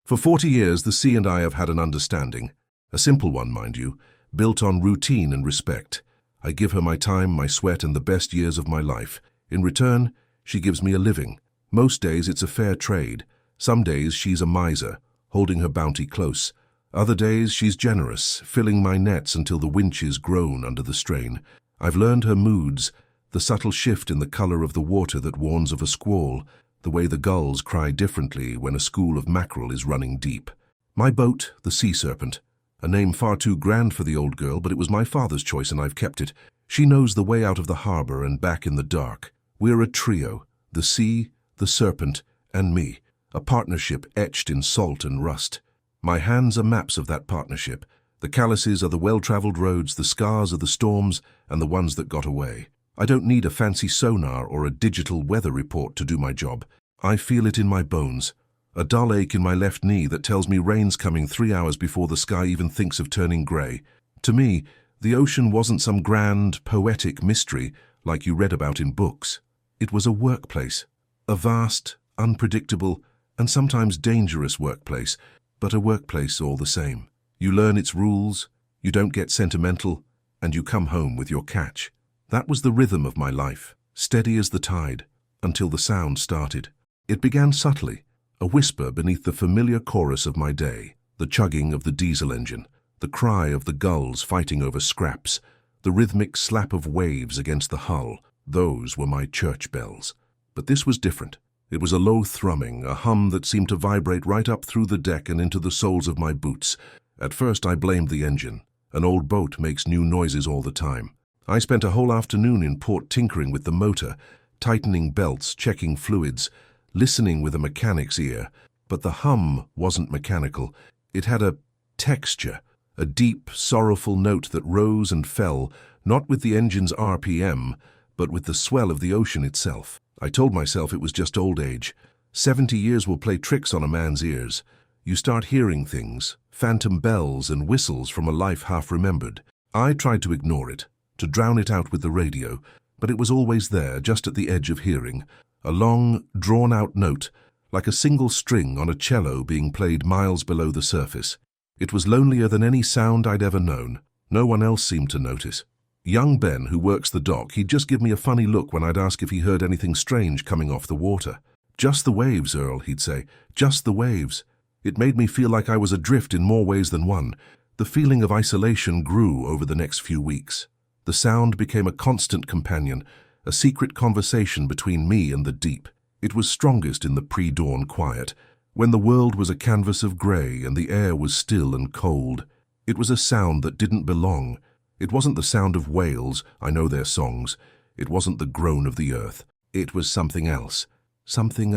For 40 years, the sea and I have had an understanding. A simple one, mind you, built on routine and respect. I give her my time, my sweat, and the best years of my life. In return, she gives me a living. Most days it's a fair trade. Some days she's a miser, holding her bounty close. Other days she's generous, filling my nets until the winches groan under the strain. I've learned her moods, the subtle shift in the color of the water that warns of a squall, the way the gulls cry differently when a school of mackerel is running deep. My boat, the Sea Serpent. A name far too grand for the old girl, but it was my father's choice and I've kept it. She knows the way out of the harbor and back in the dark. We're a trio, the sea, the serpent, and me, a partnership etched in salt and rust. My hands are maps of that partnership. The calluses are the well-traveled roads, the scars are the storms, and the ones that got away. I don't need a fancy sonar or a digital weather report to do my job. I feel it in my bones. A dull ache in my left knee that tells me rain's coming 3 hours before the sky even thinks of turning grey. To me, the ocean wasn't some grand, poetic mystery like you read about in books. It was a workplace. A vast, unpredictable, and sometimes dangerous workplace, but a workplace all the same. You learn its rules, you don't get sentimental, and you come home with your catch. That was the rhythm of my life, steady as the tide, until the sound started. It began subtly, a whisper beneath the familiar chorus of my day, the chugging of the diesel engine, the cry of the gulls fighting over scraps, the rhythmic slap of waves against the hull. Those were my church bells. But this was different. It was a low thrumming, a hum that seemed to vibrate right up through the deck and into the soles of my boots. At first I blamed the engine. An old boat makes new noises all the time. I spent a whole afternoon in port tinkering with the motor, tightening belts, checking fluids, listening with a mechanic's ear. But the hum wasn't mechanical. It had a texture, a deep, sorrowful note that rose and fell, not with the engine's RPM, but with the swell of the ocean itself. I told myself it was just old age. 70 years will play tricks on a man's ears. You start hearing things, phantom bells and whistles from a life half remembered. I tried to ignore it, to drown it out with the radio, but it was always there, just at the edge of hearing. A long, drawn-out note, like a single string on a cello being played miles below the surface. It was lonelier than any sound I'd ever known. No one else seemed to notice. Young Ben, who works the dock, he'd just give me a funny look when I'd ask if he heard anything strange coming off the water. "Just the waves, Earl," he'd say. "Just the waves." It made me feel like I was adrift in more ways than one. The feeling of isolation grew over the next few weeks. The sound became a constant companion, a secret conversation between me and the deep. It was strongest in the pre-dawn quiet, when the world was a canvas of grey and the air was still and cold. It was a sound that didn't belong. It wasn't the sound of whales, I know their songs. It wasn't the groan of the earth. It was something else. Something,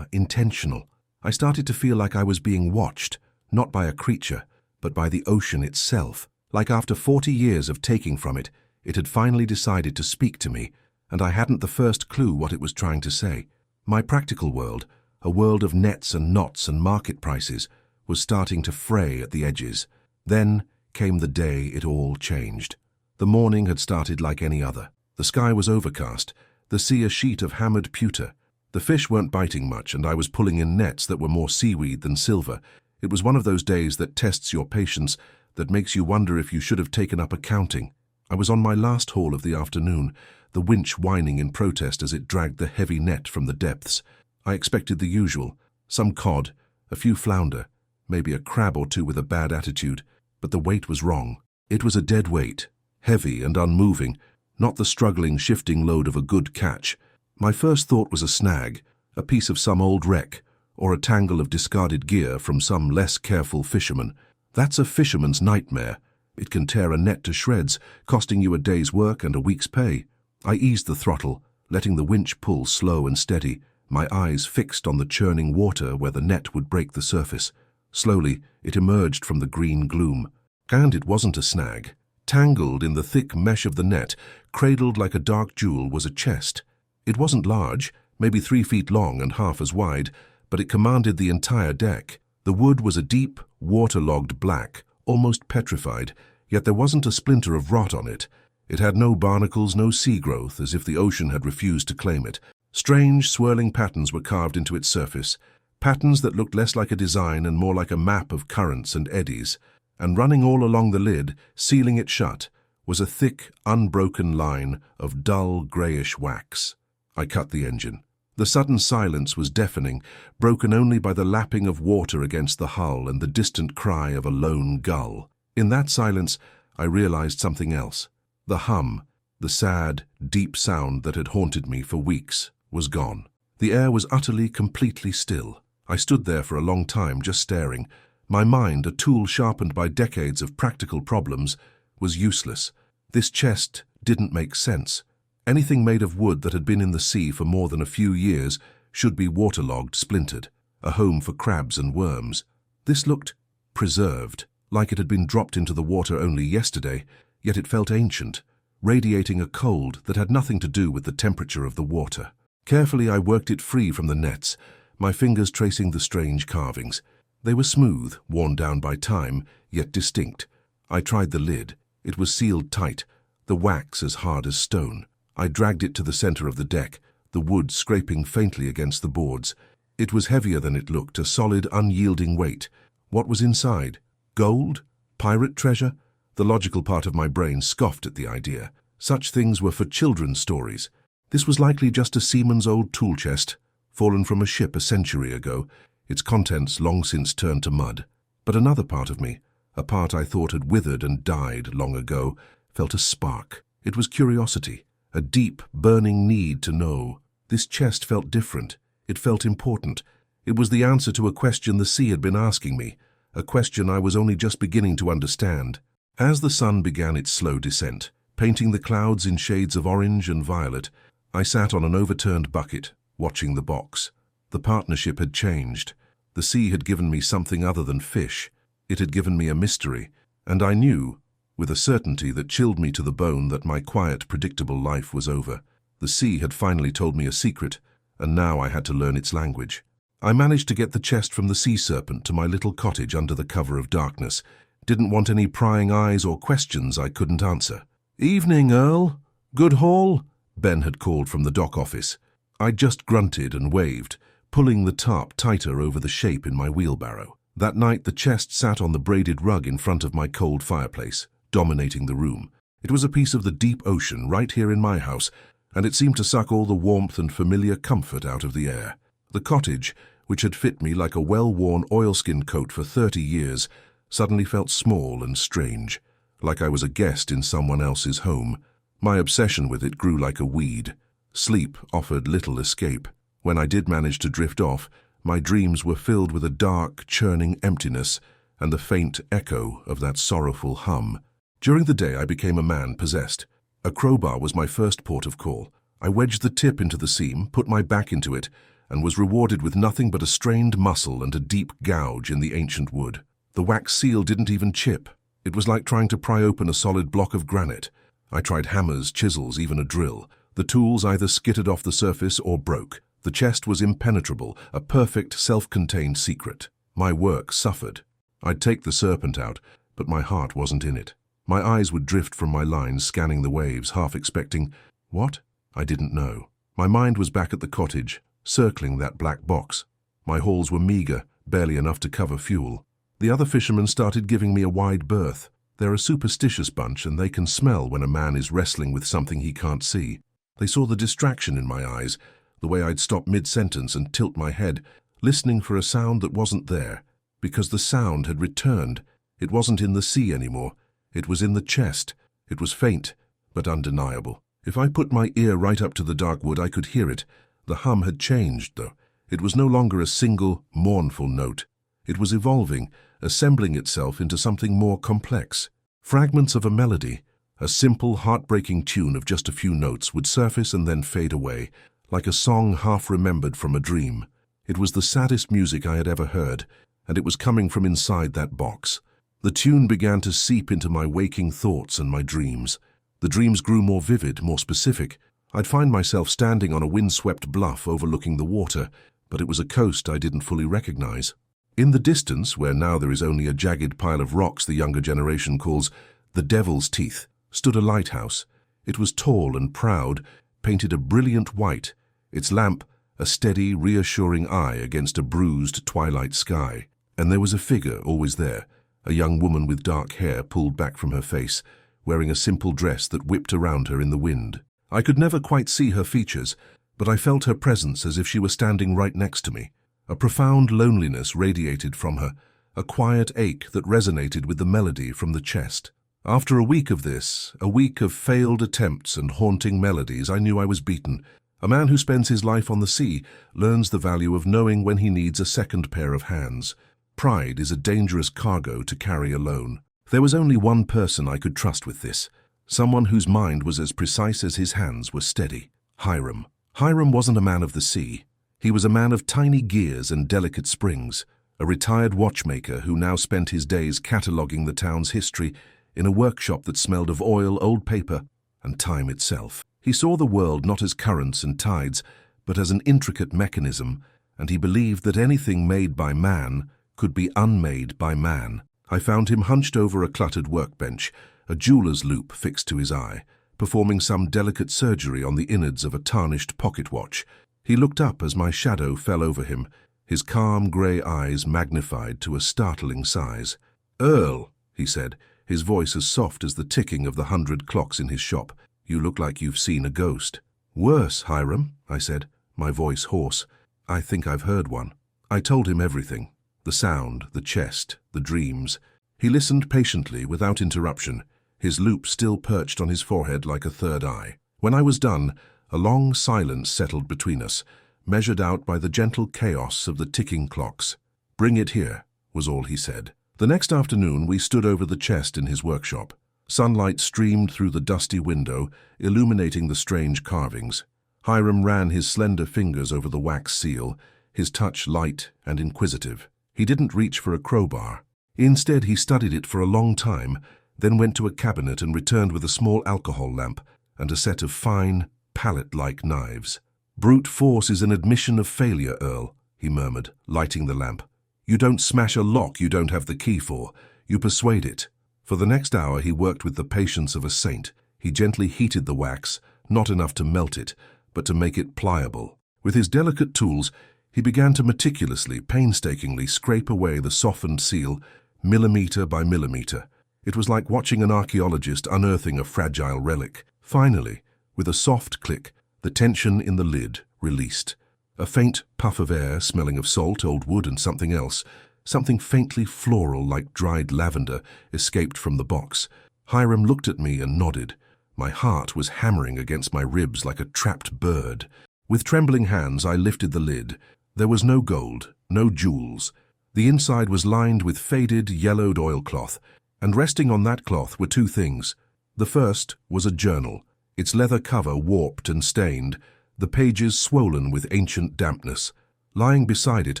intentional. I started to feel like I was being watched, not by a creature, but by the ocean itself. Like after 40 years of taking from it, it had finally decided to speak to me, and I hadn't the first clue what it was trying to say. My practical world, a world of nets and knots and market prices, was starting to fray at the edges. Then came the day it all changed. The morning had started like any other. The sky was overcast, the sea a sheet of hammered pewter. The fish weren't biting much, and I was pulling in nets that were more seaweed than silver. It was one of those days that tests your patience, that makes you wonder if you should have taken up accounting. I was on my last haul of the afternoon, the winch whining in protest as it dragged the heavy net from the depths. I expected the usual, some cod, a few flounder, maybe a crab or two with a bad attitude. But the weight was wrong. It was a dead weight, heavy and unmoving, not the struggling, shifting load of a good catch. My first thought was a snag, a piece of some old wreck, or a tangle of discarded gear from some less careful fisherman. That's a fisherman's nightmare. It can tear a net to shreds, costing you a day's work and a week's pay. I eased the throttle, letting the winch pull slow and steady, my eyes fixed on the churning water where the net would break the surface. Slowly, it emerged from the green gloom. And it wasn't a snag. Tangled in the thick mesh of the net, cradled like a dark jewel, was a chest. It wasn't large, maybe 3 feet long and half as wide, but it commanded the entire deck. The wood was a deep, waterlogged black, almost petrified, yet there wasn't a splinter of rot on it. It had no barnacles, no sea growth, as if the ocean had refused to claim it. Strange, swirling patterns were carved into its surface, patterns that looked less like a design and more like a map of currents and eddies, and running all along the lid, sealing it shut, was a thick, unbroken line of dull, greyish wax. I cut the engine. The sudden silence was deafening, broken only by the lapping of water against the hull and the distant cry of a lone gull. In that silence, I realized something else. The hum, the sad, deep sound that had haunted me for weeks, was gone. The air was utterly, completely still. I stood there for a long time, just staring. My mind, a tool sharpened by decades of practical problems, was useless. This chest didn't make sense. Anything made of wood that had been in the sea for more than a few years should be waterlogged, splintered, a home for crabs and worms. This looked preserved, like it had been dropped into the water only yesterday, yet it felt ancient, radiating a cold that had nothing to do with the temperature of the water. Carefully I worked it free from the nets, my fingers tracing the strange carvings. They were smooth, worn down by time, yet distinct. I tried the lid. It was sealed tight, the wax as hard as stone. I dragged it to the center of the deck, the wood scraping faintly against the boards. It was heavier than it looked, a solid, unyielding weight. What was inside? Gold? Pirate treasure? The logical part of my brain scoffed at the idea. Such things were for children's stories. This was likely just a seaman's old tool chest, fallen from a ship a century ago, its contents long since turned to mud. But another part of me, a part I thought had withered and died long ago, felt a spark. It was curiosity, a deep, burning need to know. This chest felt different. It felt important. It was the answer to a question the sea had been asking me, a question I was only just beginning to understand. As the sun began its slow descent, painting the clouds in shades of orange and violet, I sat on an overturned bucket, watching the box. The partnership had changed. The sea had given me something other than fish. It had given me a mystery, and I knew, with a certainty that chilled me to the bone, that my quiet, predictable life was over. The sea had finally told me a secret, and now I had to learn its language. I managed to get the chest from the sea serpent to my little cottage under the cover of darkness. Didn't want any prying eyes or questions I couldn't answer. "Evening, Earl. Good haul?" Ben had called from the dock office. I just grunted and waved, pulling the tarp tighter over the shape in my wheelbarrow. That night the chest sat on the braided rug in front of my cold fireplace, dominating the room. It was a piece of the deep ocean right here in my house, and it seemed to suck all the warmth and familiar comfort out of the air. The cottage, which had fit me like a well-worn oilskin coat for 30 years, suddenly felt small and strange, like I was a guest in someone else's home. My obsession with it grew like a weed. Sleep offered little escape. When I did manage to drift off, my dreams were filled with a dark, churning emptiness and the faint echo of that sorrowful hum. During the day I became a man possessed. A crowbar was my first port of call. I wedged the tip into the seam, put my back into it, and was rewarded with nothing but a strained muscle and a deep gouge in the ancient wood. The wax seal didn't even chip. It was like trying to pry open a solid block of granite. I tried hammers, chisels, even a drill. The tools either skittered off the surface or broke. The chest was impenetrable, a perfect, self-contained secret. My work suffered. I'd take the serpent out, but my heart wasn't in it. My eyes would drift from my lines, scanning the waves, half expecting, what? I didn't know. My mind was back at the cottage, circling that black box. My hauls were meager, barely enough to cover fuel. The other fishermen started giving me a wide berth. They're a superstitious bunch, and they can smell when a man is wrestling with something he can't see. They saw the distraction in my eyes, the way I'd stop mid-sentence and tilt my head, listening for a sound that wasn't there, because the sound had returned. It wasn't in the sea anymore. It was in the chest. It was faint, but undeniable. If I put my ear right up to the dark wood, I could hear it. The hum had changed, though. It was no longer a single, mournful note. It was evolving, assembling itself into something more complex. Fragments of a melody, a simple, heartbreaking tune of just a few notes, would surface and then fade away, like a song half remembered from a dream. It was the saddest music I had ever heard, and it was coming from inside that box. The tune began to seep into my waking thoughts and my dreams. The dreams grew more vivid, more specific. I'd find myself standing on a windswept bluff overlooking the water, but it was a coast I didn't fully recognize. In the distance, where now there is only a jagged pile of rocks the younger generation calls the Devil's Teeth, stood a lighthouse. It was tall and proud, painted a brilliant white, its lamp a steady, reassuring eye against a bruised twilight sky. And there was a figure always there, a young woman with dark hair pulled back from her face, wearing a simple dress that whipped around her in the wind. I could never quite see her features, but I felt her presence as if she were standing right next to me. A profound loneliness radiated from her, a quiet ache that resonated with the melody from the chest. After a week of this, a week of failed attempts and haunting melodies, I knew I was beaten. A man who spends his life on the sea learns the value of knowing when he needs a second pair of hands. Pride is a dangerous cargo to carry alone. There was only one person I could trust with this, someone whose mind was as precise as his hands were steady. Hiram. Hiram wasn't a man of the sea. He was a man of tiny gears and delicate springs, a retired watchmaker who now spent his days cataloguing the town's history in a workshop that smelled of oil, old paper, and time itself. He saw the world not as currents and tides, but as an intricate mechanism, and he believed that anything made by man could be unmade by man. I found him hunched over a cluttered workbench, a jeweler's loop fixed to his eye, performing some delicate surgery on the innards of a tarnished pocket watch. He looked up as my shadow fell over him, his calm grey eyes magnified to a startling size. "Earl," he said, his voice as soft as the ticking of the 100 clocks in his shop, "you look like you've seen a ghost." "Worse, Hiram," I said, my voice hoarse. "I think I've heard one." I told him everything. The sound, the chest, the dreams. He listened patiently, without interruption, his loop still perched on his forehead like a third eye. When I was done, a long silence settled between us, measured out by the gentle chaos of the ticking clocks. "Bring it here," was all he said. The next afternoon we stood over the chest in his workshop. Sunlight streamed through the dusty window, illuminating the strange carvings. Hiram ran his slender fingers over the wax seal, his touch light and inquisitive. He didn't reach for a crowbar. Instead, he studied it for a long time, then went to a cabinet and returned with a small alcohol lamp and a set of fine, palette-like knives. "Brute force is an admission of failure, Earl," he murmured, lighting the lamp. "You don't smash a lock you don't have the key for. You persuade it." For the next hour he worked with the patience of a saint. He gently heated the wax, not enough to melt it, but to make it pliable. With his delicate tools, he began to meticulously, painstakingly scrape away the softened seal, millimeter by millimeter. It was like watching an archaeologist unearthing a fragile relic. Finally, with a soft click, the tension in the lid released. A faint puff of air, smelling of salt, old wood, and something else, something faintly floral like dried lavender, escaped from the box. Hiram looked at me and nodded. My heart was hammering against my ribs like a trapped bird. With trembling hands, I lifted the lid. There was no gold, no jewels. The inside was lined with faded, yellowed oilcloth, and resting on that cloth were two things. The first was a journal, its leather cover warped and stained, the pages swollen with ancient dampness. Lying beside it,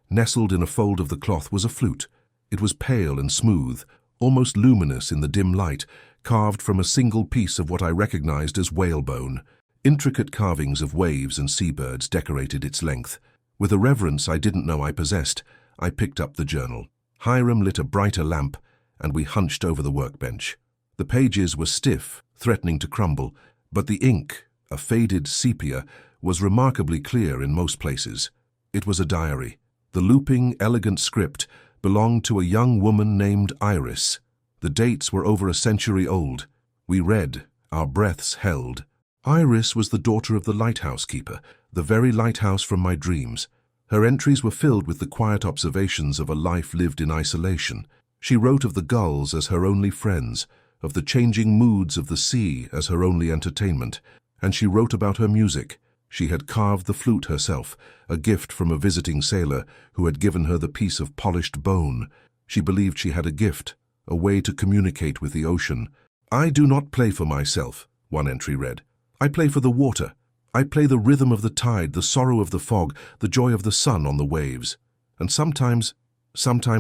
nestled in a fold of the cloth, was a flute. It was pale and smooth, almost luminous in the dim light, carved from a single piece of what I recognized as whalebone. Intricate carvings of waves and seabirds decorated its length. With a reverence I didn't know I possessed, I picked up the journal. Hiram lit a brighter lamp, and we hunched over the workbench. The pages were stiff, threatening to crumble, but the ink, a faded sepia, was remarkably clear in most places. It was a diary. The looping, elegant script belonged to a young woman named Iris. The dates were over a century old. We read, our breaths held. Iris was the daughter of the lighthouse keeper, the very lighthouse from my dreams. Her entries were filled with the quiet observations of a life lived in isolation. She wrote of the gulls as her only friends, of the changing moods of the sea as her only entertainment, and she wrote about her music. She had carved the flute herself, a gift from a visiting sailor who had given her the piece of polished bone. She believed she had a gift, a way to communicate with the ocean. "I do not play for myself," one entry read. "I play for the water. I play the rhythm of the tide, the sorrow of the fog, the joy of the sun on the waves. And sometimes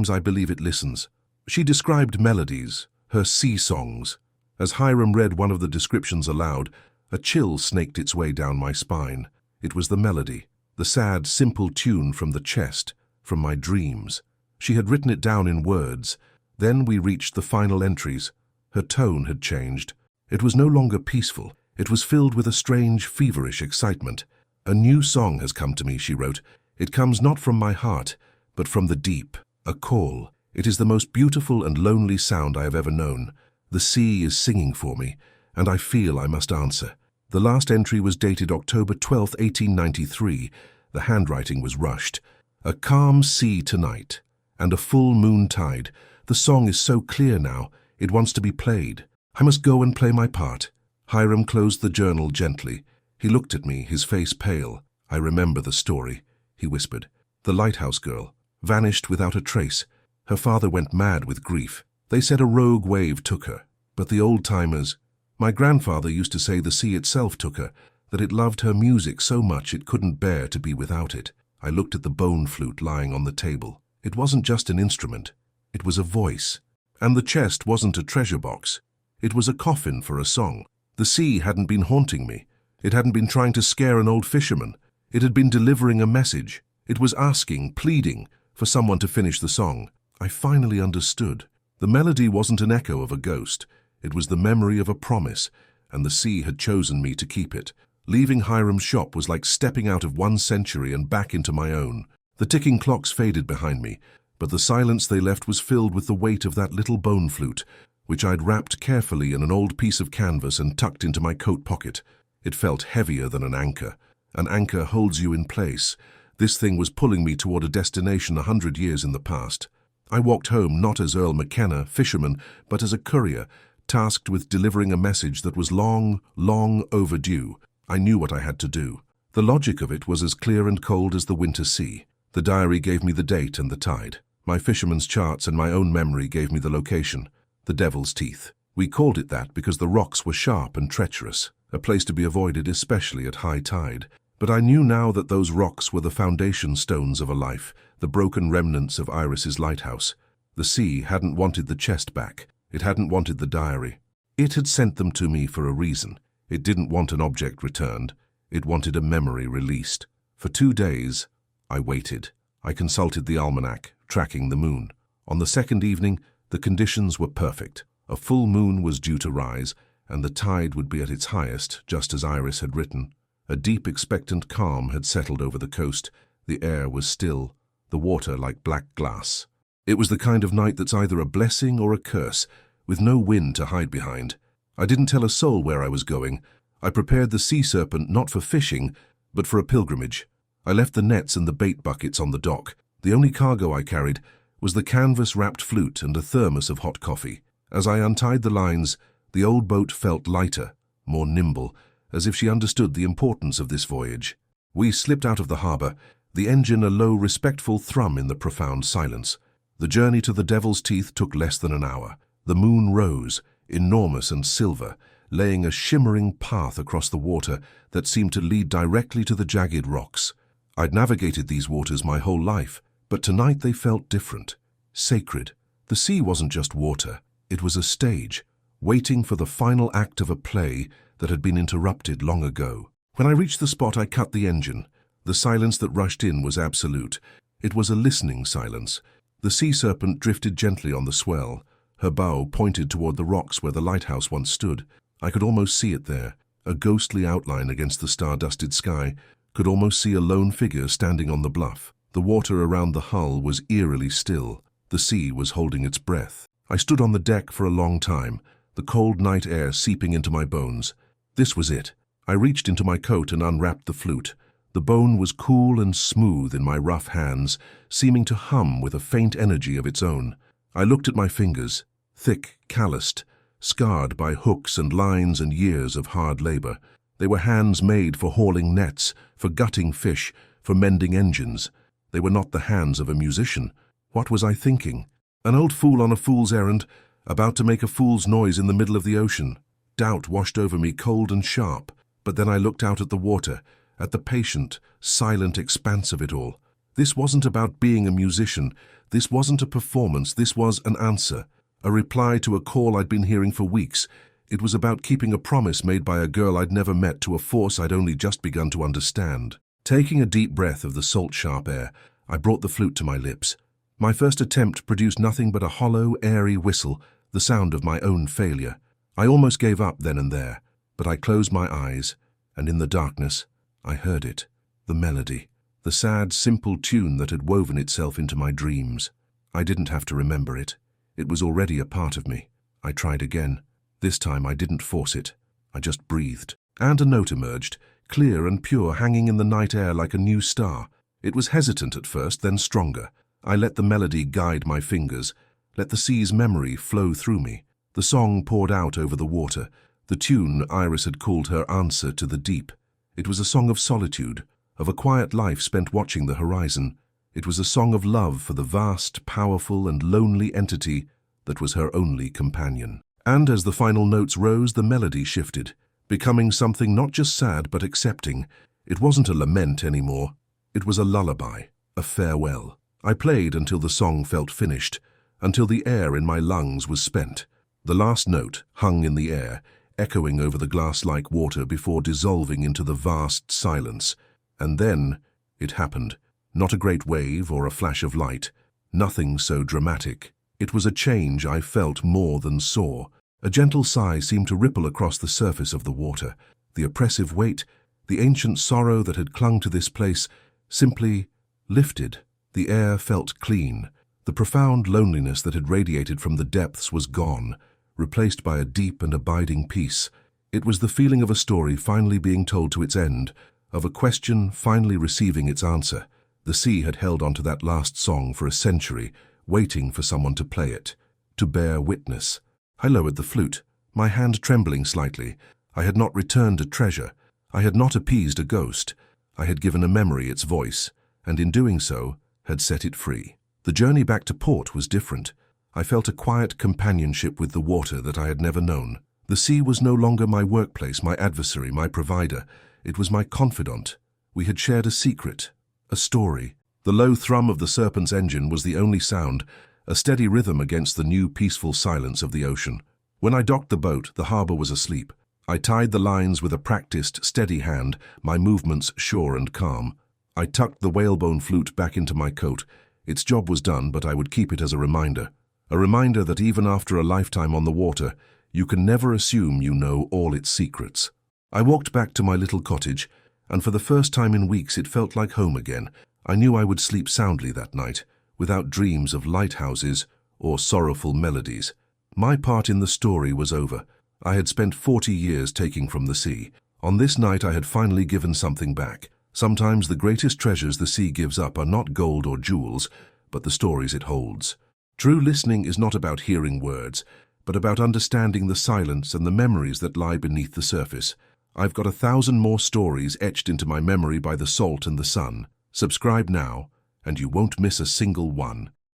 I believe it listens." She described melodies, her sea songs. As Hiram read one of the descriptions aloud, a chill snaked its way down my spine. It was the melody, the sad, simple tune from the chest, from my dreams. She had written it down in words. Then we reached the final entries. Her tone had changed. It was no longer peaceful. It was filled with a strange, feverish excitement. "A new song has come to me," she wrote. "It comes not from my heart, but from the deep, a call. It is the most beautiful and lonely sound I have ever known. The sea is singing for me, and I feel I must answer." The last entry was dated October 12, 1893. The handwriting was rushed. "A calm sea tonight, and a full moon tide. The song is so clear now, it wants to be played. I must go and play my part." Hiram closed the journal gently. He looked at me, his face pale. "I remember the story," he whispered. "The lighthouse girl, vanished without a trace. Her father went mad with grief. They said a rogue wave took her. But the old-timers... My grandfather used to say the sea itself took her, that it loved her music so much it couldn't bear to be without it." I looked at the bone flute lying on the table. It wasn't just an instrument. It was a voice. And the chest wasn't a treasure box. It was a coffin for a song. The sea hadn't been haunting me. It hadn't been trying to scare an old fisherman. It had been delivering a message. It was asking, pleading, for someone to finish the song. I finally understood. The melody wasn't an echo of a ghost. It was the memory of a promise, and the sea had chosen me to keep it. Leaving Hiram's shop was like stepping out of one century and back into my own. The ticking clocks faded behind me, but the silence they left was filled with the weight of that little bone flute, which I'd wrapped carefully in an old piece of canvas and tucked into my coat pocket. It felt heavier than an anchor. An anchor holds you in place. This thing was pulling me toward a destination 100 years in the past. I walked home not as Earl McKenna, fisherman, but as a courier, tasked with delivering a message that was long, long overdue. I knew what I had to do. The logic of it was as clear and cold as the winter sea. The diary gave me the date and the tide. My fisherman's charts and my own memory gave me the location, the Devil's Teeth. We called it that because the rocks were sharp and treacherous, a place to be avoided especially at high tide. But I knew now that those rocks were the foundation stones of a life, the broken remnants of Iris's lighthouse. The sea hadn't wanted the chest back. It hadn't wanted the diary. It had sent them to me for a reason. It didn't want an object returned. It wanted a memory released. For 2 days, I waited. I consulted the almanac, tracking the moon. On the second evening, the conditions were perfect. A full moon was due to rise, and the tide would be at its highest, just as Iris had written. A deep, expectant calm had settled over the coast. The air was still, the water like black glass. It was the kind of night that's either a blessing or a curse, with no wind to hide behind. I didn't tell a soul where I was going. I prepared the sea serpent not for fishing, but for a pilgrimage. I left the nets and the bait buckets on the dock. The only cargo I carried was the canvas-wrapped flute and a thermos of hot coffee. As I untied the lines, the old boat felt lighter, more nimble, as if she understood the importance of this voyage. We slipped out of the harbour, the engine a low, respectful thrum in the profound silence. The journey to the Devil's Teeth took less than an hour. The moon rose, enormous and silver, laying a shimmering path across the water that seemed to lead directly to the jagged rocks. I'd navigated these waters my whole life, but tonight they felt different, sacred. The sea wasn't just water, it was a stage, waiting for the final act of a play that had been interrupted long ago. When I reached the spot, I cut the engine. The silence that rushed in was absolute. It was a listening silence. The sea serpent drifted gently on the swell. Her bow pointed toward the rocks where the lighthouse once stood. I could almost see it there, a ghostly outline against the star-dusted sky, could almost see a lone figure standing on the bluff. The water around the hull was eerily still. The sea was holding its breath. I stood on the deck for a long time, the cold night air seeping into my bones. This was it. I reached into my coat and unwrapped the flute. The bone was cool and smooth in my rough hands, seeming to hum with a faint energy of its own. I looked at my fingers, thick, calloused, scarred by hooks and lines and years of hard labor. They were hands made for hauling nets, for gutting fish, for mending engines. They were not the hands of a musician. What was I thinking? An old fool on a fool's errand, about to make a fool's noise in the middle of the ocean. Doubt washed over me, cold and sharp. But then I looked out at the water, at the patient, silent expanse of it all. This wasn't about being a musician. This wasn't a performance. This was an answer, a reply to a call I'd been hearing for weeks. It was about keeping a promise made by a girl I'd never met to a force I'd only just begun to understand. Taking a deep breath of the salt, sharp air, I brought the flute to my lips. My first attempt produced nothing but a hollow, airy whistle, the sound of my own failure. I almost gave up then and there, but I closed my eyes, and in the darkness, I heard it. the melody, the sad, simple tune that had woven itself into my dreams. I didn't have to remember it. It was already a part of me. I tried again. This time I didn't force it. I just breathed. And a note emerged, clear and pure, hanging in the night air like a new star. It was hesitant at first, then stronger. I let the melody guide my fingers, let the sea's memory flow through me. The song poured out over the water, the tune Iris had called her answer to the deep. It was a song of solitude, of a quiet life spent watching the horizon. It was a song of love for the vast, powerful, and lonely entity that was her only companion. And as the final notes rose, the melody shifted, becoming something not just sad but accepting. It wasn't a lament anymore. It was a lullaby, a farewell. I played until the song felt finished, until the air in my lungs was spent. The last note hung in the air, echoing over the glass-like water before dissolving into the vast silence. And then it happened. Not a great wave or a flash of light. Nothing so dramatic. It was a change I felt more than saw. A gentle sigh seemed to ripple across the surface of the water. The oppressive weight, the ancient sorrow that had clung to this place, simply lifted. The air felt clean. The profound loneliness that had radiated from the depths was gone, replaced by a deep and abiding peace. It was the feeling of a story finally being told to its end, of a question finally receiving its answer. The sea had held onto that last song for a century, waiting for someone to play it, to bear witness. I lowered the flute, my hand trembling slightly. I had not returned a treasure. I had not appeased a ghost. I had given a memory its voice, and in doing so, had set it free. The journey back to port was different. I felt a quiet companionship with the water that I had never known. The sea was no longer my workplace, my adversary, my provider. It was my confidant. We had shared a secret, a story. The low thrum of the Serpent's engine was the only sound, a steady rhythm against the new peaceful silence of the ocean. When I docked the boat, the harbor was asleep. I tied the lines with a practiced, steady hand, my movements sure and calm. I tucked the whalebone flute back into my coat. Its job was done, but I would keep it as a reminder that even after a lifetime on the water, you can never assume you know all its secrets. I walked back to my little cottage, and for the first time in weeks it felt like home again. I knew I would sleep soundly that night, without dreams of lighthouses or sorrowful melodies. My part in the story was over. I had spent 40 years taking from the sea. On this night I had finally given something back. Sometimes the greatest treasures the sea gives up are not gold or jewels, but the stories it holds. True listening is not about hearing words, but about understanding the silence and the memories that lie beneath the surface. I've got 1,000 more stories etched into my memory by the salt and the sun. Subscribe now, and you won't miss a single one.